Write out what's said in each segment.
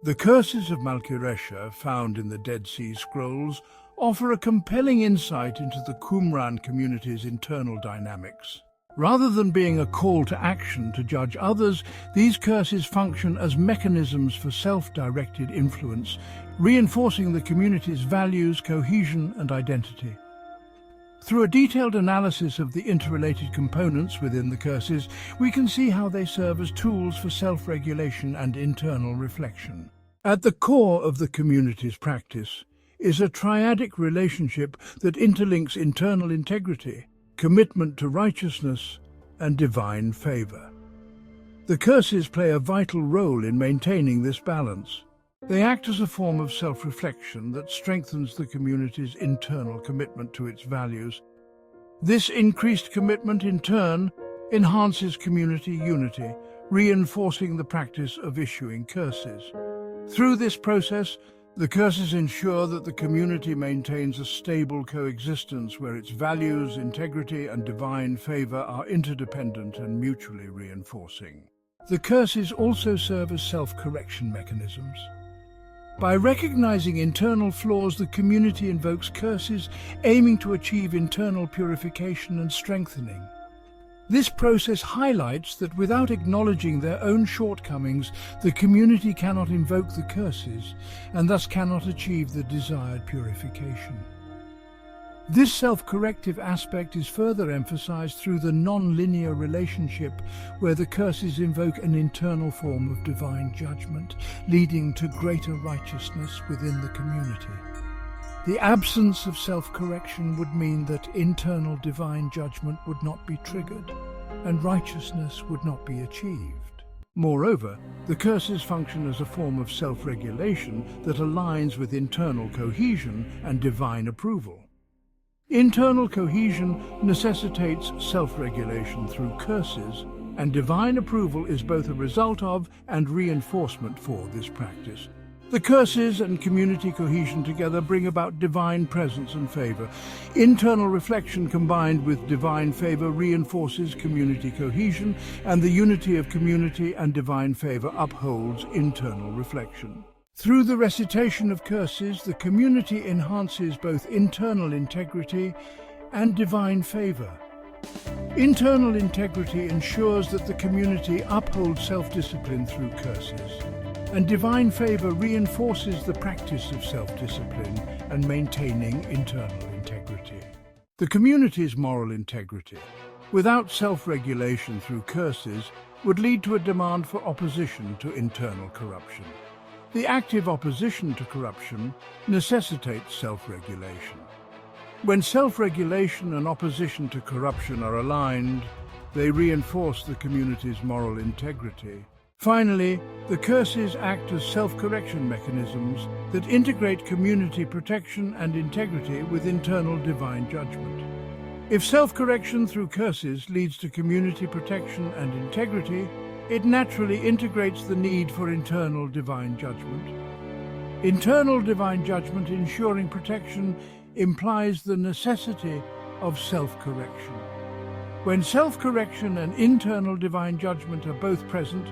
The curses of Malki-Resha, found in the Dead Sea Scrolls, offer a compelling insight into the Qumran community's internal dynamics. Rather than being a call to action to judge others, these curses function as mechanisms for self-directed influence, reinforcing the community's values, cohesion, and identity. Through a detailed analysis of the interrelated components within the curses, we can see how they serve as tools for self-regulation and internal reflection. At the core of the community's practice is a triadic relationship that interlinks internal integrity, commitment to righteousness, and divine favor. The curses play a vital role in maintaining this balance. They act as a form of self-reflection that strengthens the community's internal commitment to its values. This increased commitment, in turn, enhances community unity, reinforcing the practice of issuing curses. Through this process, the curses ensure that the community maintains a stable coexistence where its values, integrity, and divine favor are interdependent and mutually reinforcing. The curses also serve as self-correction mechanisms. By recognizing internal flaws, the community invokes curses, aiming to achieve internal purification and strengthening. This process highlights that without acknowledging their own shortcomings, the community cannot invoke the curses and thus cannot achieve the desired purification. This self-corrective aspect is further emphasized through the non-linear relationship where the curses invoke an internal form of divine judgment, leading to greater righteousness within the community. The absence of self-correction would mean that internal divine judgment would not be triggered, and righteousness would not be achieved. Moreover, the curses function as a form of self-regulation that aligns with internal cohesion and divine approval. Internal cohesion necessitates self-regulation through curses, and divine approval is both a result of and reinforcement for this practice. The curses and community cohesion together bring about divine presence and favor. Internal reflection combined with divine favor reinforces community cohesion, and the unity of community and divine favor upholds internal reflection. Through the recitation of curses, the community enhances both internal integrity and divine favor. Internal integrity ensures that the community upholds self-discipline through curses, and divine favor reinforces the practice of self-discipline and maintaining internal integrity. The community's moral integrity, without self-regulation through curses, would lead to a demand for opposition to internal corruption. The active opposition to corruption necessitates self-regulation. When self-regulation and opposition to corruption are aligned, they reinforce the community's moral integrity. Finally, the curses act as self-correction mechanisms that integrate community protection and integrity with internal divine judgment. If self-correction through curses leads to community protection and integrity, it naturally integrates the need for internal divine judgment. Internal divine judgment ensuring protection implies the necessity of self-correction. When self-correction and internal divine judgment are both present,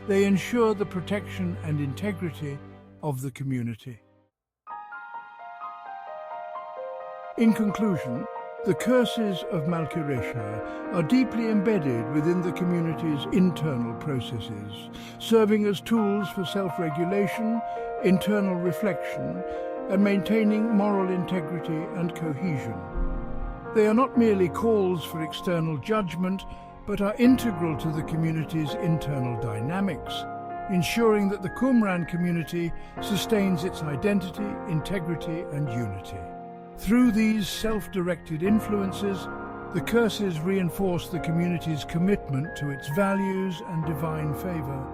they ensure the protection and integrity of the community. In conclusion, the curses of Malki-Resha are deeply embedded within the community's internal processes, serving as tools for self-regulation, internal reflection, and maintaining moral integrity and cohesion. They are not merely calls for external judgment, but are integral to the community's internal dynamics, ensuring that the Qumran community sustains its identity, integrity, and unity. Through these self-directed influences, the curses reinforce the community's commitment to its values and divine favor,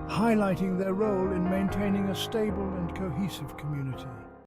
highlighting their role in maintaining a stable and cohesive community.